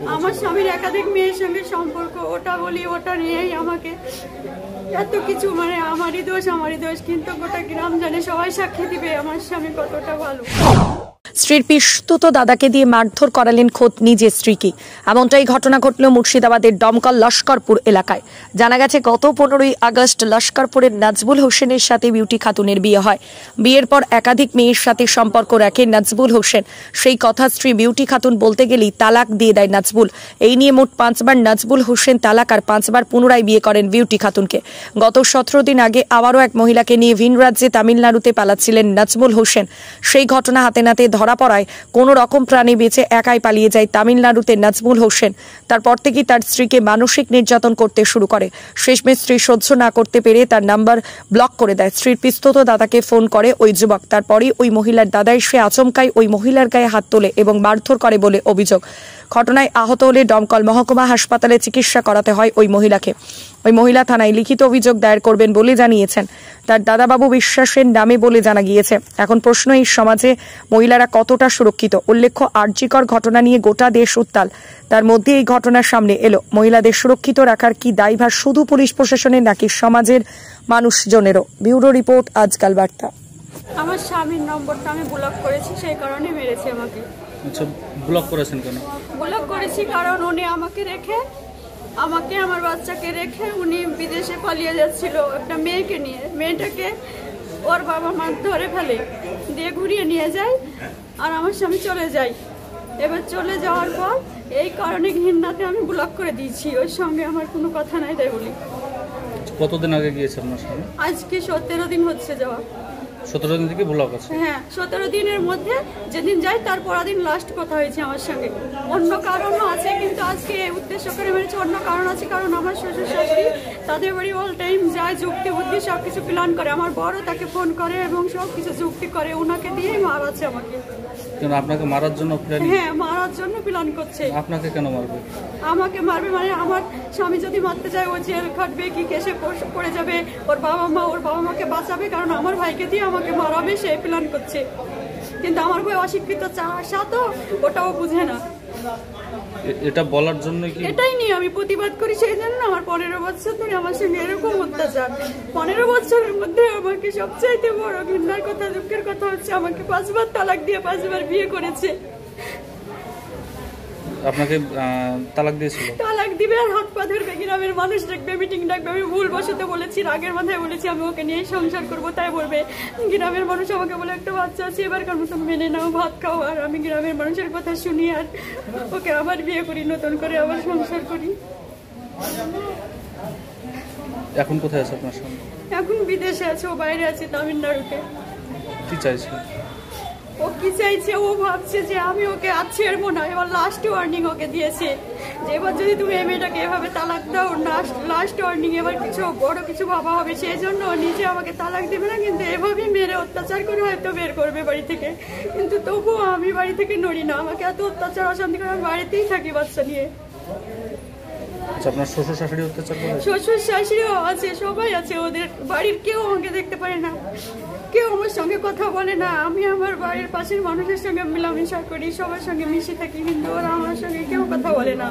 আমার স্বামীর একাধিক মেয়ের সঙ্গে সম্পর্ক, ওটা বলি ওটা নিয়েই আমাকে এত কিছু, মানে আমারই দোষ, কিন্তু গোটা গ্রাম জানে, সবাই সাক্ষী দিবে আমার স্বামী কতটা ভালো। স্ত্রীর পিস্তুত দাদাকে দিয়ে মারধর করালেন খোদ নিজের স্ত্রীকে। এমনটাই ঘটনা ঘটল মুর্শিদাবাদের দমকল লস্করপুর এলাকায়। জানা গেছে গত 15ই আগস্ট লস্করপুরের নাজবুল হোসেনের সাথে বিউটি খাতুনের বিয়ে হয়। বিয়ের পর একাধিক মেয়ের সাথে সম্পর্ক রাখে নাজবুল হোসেন। সেই কথা স্ত্রী বিউটি খাতুন বলতে গেলেই তালাক দিয়ে দেয় নাজবুল। এই নিয়ে মোট 5বার নাজবুল হোসেন তালাক আর 5বার পুনরায় বিয়ে করেন বিউটি খাতুনকে। গত 17 দিন আগে আবারও এক মহিলাকে নিয়ে ভিন রাজ্যে তামিলনাড়ুতে পালাচ্ছিলেন নাজবুল হোসেন। সেই ঘটনা হাতে নাতে ধরা পড়ায় কোনো রকম প্রাণে বেঁচে একাই পালিয়ে যায় তামিলনাড়ুতে নাজবুল হোসেন। তারপর থেকেই তার স্ত্রীকে মানসিক নির্যাতন করতে শুরু করে। শেষমেশ স্ত্রী সহ্য না করতে পেরে তার নাম্বার ব্লক করে দেয়। স্ত্রীর পিস্তুত দাদাকে ফোন করে ওই যুবক। তারপরই ওই মহিলার দাদা এসে আচমকাই ওই মহিলার গায়ে হাত তোলে এবং মারধর করে বলে অভিযোগ। ঘটনায় আহত হলে দমকল মহকুমা হাসপাতালে চিকিৎসা করাতে হয় ওই মহিলাকে। ওই মহিলা থানায় লিখিত অভিযোগ দায়ের করবেন বলে জানিয়েছেন। তার দাদাবাবু বিশ্বাসের নামে বলে জানা গিয়েছে। এখন প্রশ্ন, এই সমাজে মহিলারা কতটা সুরক্ষিত? উল্লেখ্য, আরজিকর ঘটনা নিয়ে গোটা দেশ উত্তাল। তার মধ্যে এই ঘটনার সামনে এলো। মহিলাদের সুরক্ষিত রাখার কি দায়ভার শুধু পুলিশ প্রশাসনের নাকি সমাজের মানুষজনেরও? ব্যুরো রিপোর্ট, আজকাল বার্তা। আমার স্বামীর নম্বরটা আমি ব্লক করেছি, সেই কারণে মেরেছে আমাকে। আচ্ছা, ব্লক করেছেন কেন? ব্লক করেছি কারণ উনি আমাকে রেখে, আমার বাচ্চাকে রেখে উনি বিদেশে পালিয়ে যাচ্ছিল একটা মেয়েকে নিয়ে। মেয়েটাকে ওর বাবা মা ধরে ফেলে, দিয়ে ঘুরিয়ে নিয়ে যায়, আর আমার স্বামী চলে যায়। এবার চলে যাওয়ার পর এই কারণে ঘৃণাতে আমি ব্লক করে দিয়েছি। ওর সঙ্গে আমার কোনো কথা নাই তাই বলি। কতদিন আগে গিয়েছে আপনার স্বামী? আজকে 17 দিন হচ্ছে যাওয়া। 17 দিন থেকে ব্লক আছে? হ্যাঁ, 17 দিনের মধ্যে যেদিন যাই তার পরের দিন লাস্ট কথা হয়েছে আমার সঙ্গে। অন্য কারণও আছে, কিন্তু আজকে উদ্দেশ্য করে মেরেছে। অন্য কারণ আছে, কারণ আমার শ্বশুর শাশুড়ি তাদের বাড়ি অল টাইম যায়, যুক্তি বুদ্ধি সব কিছু প্ল্যান করে। আমার বড় তাকে ফোন করে এবং সব কিছু যুক্তি করে, ওনাকে দিয়েই মারাচ্ছে আমাকে। কেন আপনাকে মারার জন্য প্ল্যান? হ্যাঁ, মারার জন্য প্ল্যান করছে। আপনাকে কেন মারবে? আমাকে মারবে মানে আমার স্বামী যদি মারতে যায় ও জেল খাটবে কি কেসে পড়ে যাবে। ওর বাবা মাকে বাঁচাবে, কারণ আমার ভাইকে দিয়ে আমাকে মারাবে, সে প্ল্যান করছে। কিন্তু আমার ভাই অশিক্ষিত চাষা, তো ওটাও বুঝে না। এটা বলার জন্য কি? এটাই নিয়ে আমি প্রতিবাদ করি। সেই জন্য আমার 15 বছর ধরে আমার সঙ্গে এরকম অত্যাচার। 15 বছরের মধ্যে আমাকে সবচাইতে বড় ঘৃণার কথা, দুঃখের কথা হচ্ছে আমাকে 5বার তালাক দিয়ে 5বার বিয়ে করেছে। আপনাকে তালাক দিয়েছিল? তালাক দিবে আর হাত পা ধরবে, গ্রামের মানুষ ডাকবে, মিটিং ডাকবে। আমি ভুল বসতে বলেছি, রাগের মাথায় বলেছি আমি ওকে নিয়ে সংসার করবো, তাই বলবে। গ্রামের মানুষ আমাকে বলে একটা বাচ্চা আছে, এবারকার মতন মেনে নাও, ভাত খাও। আর আমি গ্রামের মানুষের কথা শুনি আর ওকে আবার বিয়ে করি, নতুন করে আবার সংসার করি। এখন কোথায় আছে আপনার স্বামী? এখন বিদেশে আছে, ও বাইরে আছে তামিলনাড়ুতে। কি চাইছে ও? কি চাইছে? ও ভাবছে যে আমি ওকে আর ছেড়বো না। এবার লাস্ট ওয়ার্নিং ওকে দিয়েছে যে এবার যদি তুমি এই মেয়েটাকে এভাবে তালাক দাও, লাস্ট ওয়ার্নিং, এবার কিছু বড় কিছু ভাবা হবে। সেই জন্য নিজে আমাকে তালাক দেবে না, কিন্তু এভাবেই মেরে অত্যাচার করে হয়তো বের করবে বাড়ি থেকে। কিন্তু তবুও আমি বাড়ি থেকে নড়ি না। আমাকে এত অত্যাচার অশান্তি করে, আমি বাড়িতেই থাকি বাচ্চা নিয়ে। আপনার শ্বশুর শাশুড়ি অত্যাচার করে? শ্বশুর শাশুড়িও আছে, সবাই আছে। ওদের বাড়ির কেউ আমাকে দেখতে পারে না, কেউ আমার সঙ্গে কথা বলে না। আমি আমার বাড়ির পাশের মানুষের সঙ্গে মেলামেশা করি, সবার সঙ্গে মিশে থাকি, কিন্তু ওরা আমার সঙ্গে কেউ কথা বলে না।